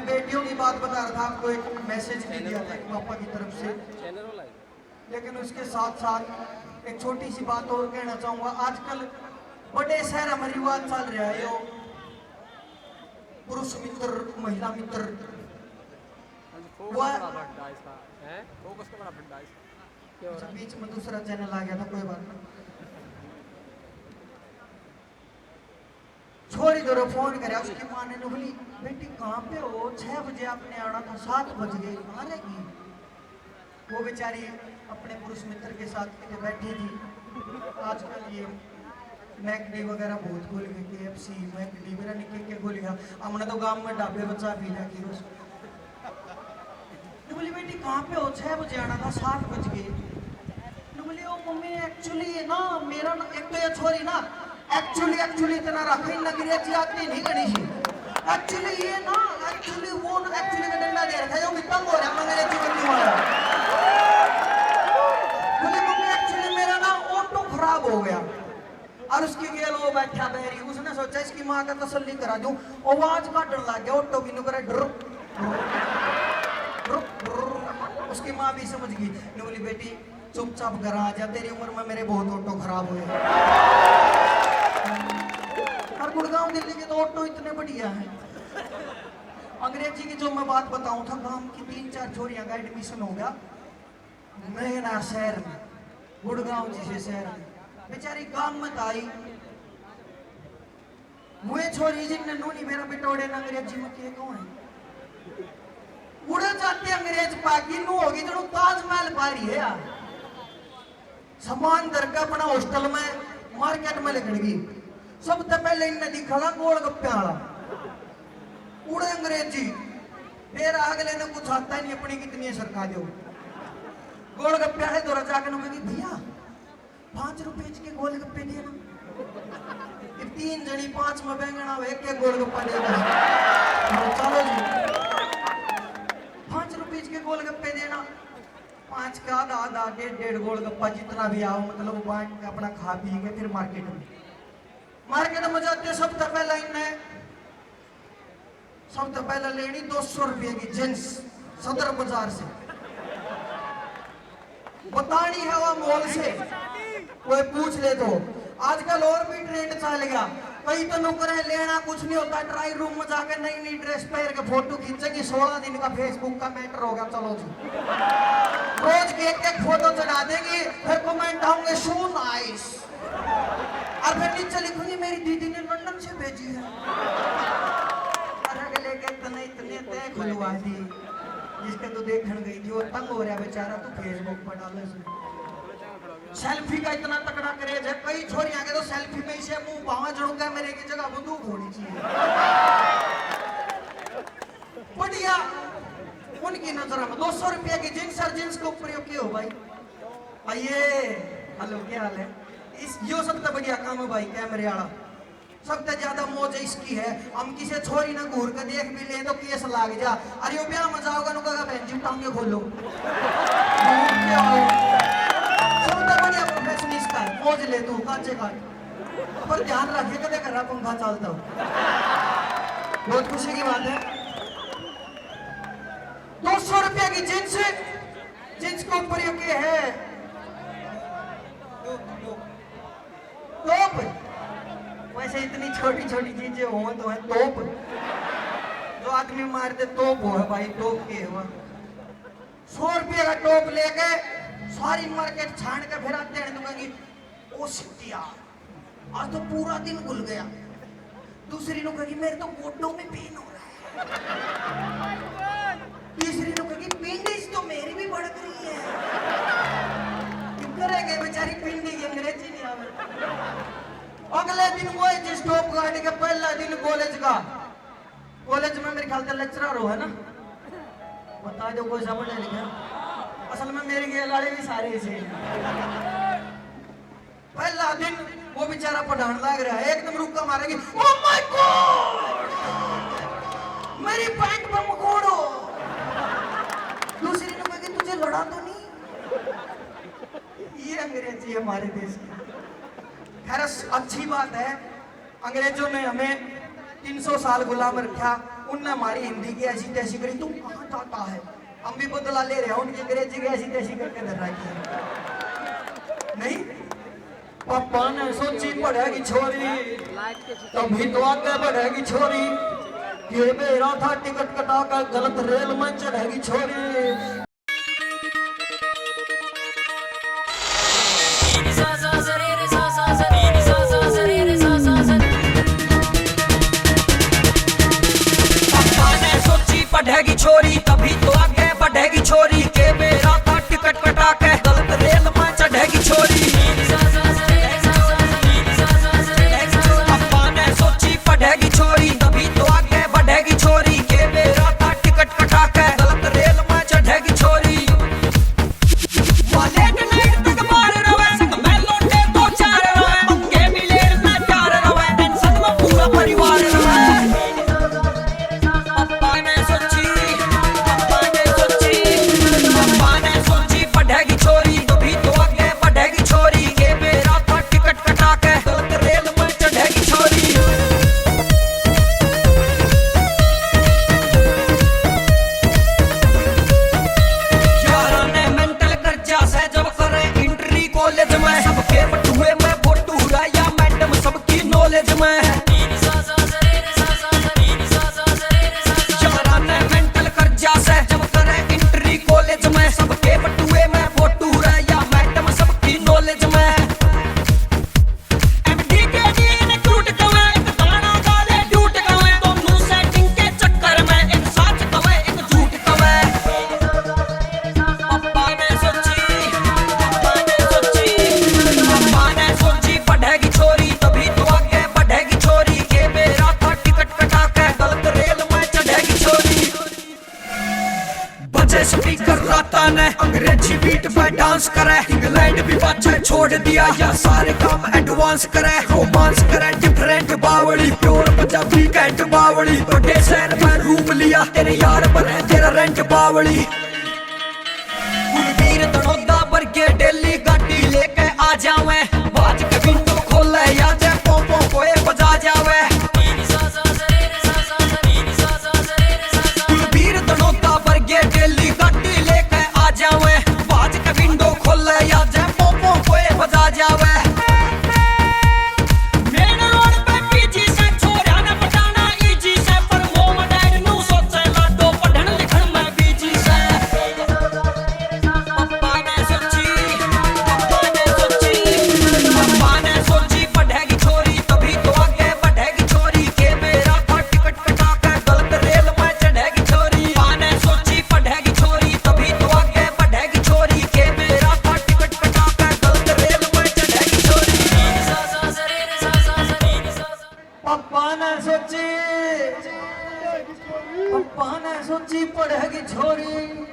बेटियों की बात बता रहा था आपको, एक मैसेज भी दिया था पापा की तरफ से, लेकिन उसके साथ साथ एक छोटी सी बात और कहना चाहूंगा। आजकल बड़े शहर में रिवाज चल रहा है, यो पुरुष मित्र महिला मित्र, बीच में दूसरा चैनल आ गया था, कोई बात नहीं। छोरी दो फोन करे, उसकी माँ ने बोली बेटी कहाँ पे हो, 6 बजे आपने आना था, 7 बज गए, कहाँ रहेगी? वो बेचारी अपने पुरुष मित्र के साथ कितने बैठी थी। आजकल ये मैकडी वगैरह बहुत खुल गए, KFC मैकडी मेरा निके के खुल गया। हमने तो गांव में ढाबे बच्चा पी लिया कि रोज। बोली बेटी कहाँ पे हो, 6 बजे आना था, 7 बज गए। बोली ओ मम्मी एक्चुअली ना मेरा ना, एक तो ये छोरी ना एक्चुअली इतना रखा ही लग रही आती नहीं गणेश। एक्चुअली ये ना एक्चुअली वो ना एक्चुअली का डंडा दे रखा है, जो तंग हो रहा है मेरे जीवन में वाला। बोले मम्मी एक्चुअली मेरा ना ऑटो खराब हो गया, और उसकी गेल वो बैठा बहरी, उसने सोचा इसकी माँ का तसल्ली करा दूं, आवाज काटने लग गया ऑटो की, नुकरा डर। उसकी माँ भी समझ गई, बोली बेटी चुपचाप घर आ जा, तेरी उम्र में मेरे बहुत ऑटो खराब हुए। और गुड़गांव दिल्ली के तो ऑटो इतने बढ़िया हैं। अंग्रेजी की जो मैं बात बताऊं था, गांव की 3-4 छोरियां का एडमिशन हो गया नए ना शहर में, गुड़गांव जैसे शहर में। बेचारी गांव में आई, मुझे छोरी जिनने नूनी मेरा बिटोड़े अंग्रेजी में के कौन है, उड़े जाते अंग्रेज पाकी नू होगी जो ताजमहल पारी है यार। सामान दर का अपना हॉस्टल में मार्केट में लिखड़गी, सबसे पहले इनने दिखा गोलगप्पे वाला, उड़े अंग्रेजी। फिर अगले ने कुछ आता ही नहीं, अपनी कितनी सरकार दो गोलगप्पे वाले दौरा जाके कहेगी भैया 5 रुपए के गोलगप्पे देना। 3 जनी 5 में बैंगना, एक गोलगप्पा देगा। चलो जी 5 रुपए के गोलगप्पे देना, 5 का आधा 1.5 गोलगप्पा जितना भी आओ, मतलब बांट के अपना खा पी के फिर मार्केट में जाते। सबसे पहले लेनी 200 रुपये की जींस सदर बाजार से, बतानी है वो मॉल से, कोई पूछ ले तो। आजकल और भी ट्रेंड चल गया, कई तो नुकरे लेना कुछ नहीं होता, ट्राई रूम में जाके नई नई ड्रेस पहन के फोटो खींचेगी, 16 दिन का फेसबुक का मैटर हो गया। चलो जी रोज के एक फोटो चढ़ा देंगी, फिर कमेंट आऊंगे सो नाइस, और फिर नीचे लिखूंगी मेरी दीदी ने लंदन से भेजी है। अरे लेके इतने तय खुलवा दी, जिसके तो देखने गई थी वो तंग हो रहा बेचारा, तो फेसबुक पर डालो इसने। सेल्फी का इतना तगड़ा क्रेज है, कई छोरियां के तो सेल्फी में इसे मुंह भावा जड़ूंगा, मेरे की जगह बंदूक होनी चाहिए। बढ़िया उनकी नजर में 200 रुपये की जींस और जींस को प्रयोग किया हो भाई। आइए हेलो क्या हाल है, यो सबसे बढ़िया काम है भाई कैमरे वाला, सबसे ज्यादा मौज इसकी है। हम किसी छोरी ना घूर के देख भी ले तो केस लाग जा, अरे वो ब्याह मजा होगा नुका बहन जी टांगे खोलो। सबसे बढ़िया प्रोफेशन इसका है, मौज ले तू काचे काट, पर ध्यान रखिए कदे करा पंखा चलता हो। बहुत खुशी की बात है। 200 रुपये की जींस को प्रयोग किए है तोप। वैसे इतनी छोटी छोटी चीजें हो तो है तोप, जो आदमी मारते तोप हो है भाई, तोप के हुआ। 100 रुपये का टोप लेके सारी मार्केट छान के फिर आते हैं, दुकानी ओ सिटिया आज तो पूरा दिन गुल गया। दूसरी नु कहेगी मेरे तो गोडों में पेन हो रहा है। तीसरी नु कहेगी पिंडिस तो मेरी भी बढ़ रही है। करेंगे बेचारी पिंडी की अंग्रेजी नहीं आवे। अगले दिन वो जिस टॉप गाड़ी के पहला दिन कॉलेज में मेरे ख्याल से लेक्चरर हो है ना, बता दो कोई समझ नहीं लिखा। असल में मेरी गेल वाले भी सारे ऐसे। पहला दिन वो बेचारा पढ़ाने लग रहा है, एकदम रुका मारेगी, ओह माय गॉड मेरी पैंट पर मकोड़ो। दूसरी ने कहा तुझे लड़ा तो नहीं। ये अंग्रेजी हमारे देश की। खैर अच्छी बात है, अंग्रेजों ने हमें 300 साल गुलाम रखा, उनने हमारी हिंदी की ऐसी तैसी करी, तुम कहाँ जाता है? हम भी बदला ले रहे हैं उनकी अंग्रेजी की ऐसी तैसी करके धर रखी है। नहीं, पापा ने सोची पढ़ेगी छोरी तभी तो आगे बढ़ेगी छोरी, ये मेरा था टिकट कटा कर गलत रेल में चढ़ेगी छोरी। पढ़ेगी छोरी तभी तो आगे बढ़ेगी छोरी, के मेरा था टिकट कटा के गलत रेल में चढ़ेगी छोरी। पापा ने सोची पढ़ेगी छोरी तभी तो आगे बढ़ेगी छोरी, के मेरा था टिकट कटा के गलत रेल में चढ़ेगी छोरी। वाले के नाइट तक मार रवे संग में लौटे तो चार रवे, मंगे मिले में प्यार रवे, टेंशन में पूरा परिवार रवे। पढ़ेगी छोरी तभी तो आगे बढ़ेगी छोरी, के मेरा था टिकट कटा के गलत रेल में चढ़ेगी छोरी। यारा ने मेंटल कर्जा से जब करे इंट्री कॉलेज में, सबके बटुए में फोटू या मैडम सबकी नॉलेज में। यारा ने मेंटल कर्जा से जब करे इंट्री कॉलेज में, सबके बटुए में फोटू या मैडम सबकी नॉलेज में। एमडी के जीन क्रूट कवे एक दाना गाले झूठ कवे, दोनों सेटिंग के चक्कर में एक सच कवे एक झूठ कवे। पापा ने सोची पढ़ेगी छोरी तभी तो आगे बढ़ेगी छोरी, के मेरा था टिकट कटा के गलत रेल में चढ़ेगी छोरी। बजे स्पीकर राता ने अंग्रेजी बीट पे डांस करे, इंग्लैंड भी पाछे छोड़ दिया या सारे काम एडवांस करे। रोमांस करे डिफरेंट बावली, प्योर पंजाबी कैंट बावली, बड़े शहर में रूम लिया तेरे यार बने तेरा रेंट बावली। कुलवीर तड़ोदा बरके डेली गाड़ी लेके आ जावे, बाज के विंडो खोले या जे पोपो कोए बजा जावे। कुलवीर तड़ोदा बरके डेली गाड़ी लेके आ जावे, बाज के विंडो खोले या जे पोपो कोए बजा जावे। मेन रोड पे पीजी से छोरा न पटाना इजी से, पर मोम डैड नु सोचे लाडो पढ़न लिखन में बीजी से। पापा ने सोची पढ़ेगी छोरी तभी तो आगे बढ़ेगी छोरी, के मेरा था टिकट कटा के गलत रेल में चढ़ेगी छोरी। पापा ने सोची पढ़ेगी छोरी तभी तो आगे बढ़ेगी छोरी, के मेरा था टिकट कटा के गलत रेल में चढ़ेगी छोरी। पापा ने सोची पढ़ेगी छोरी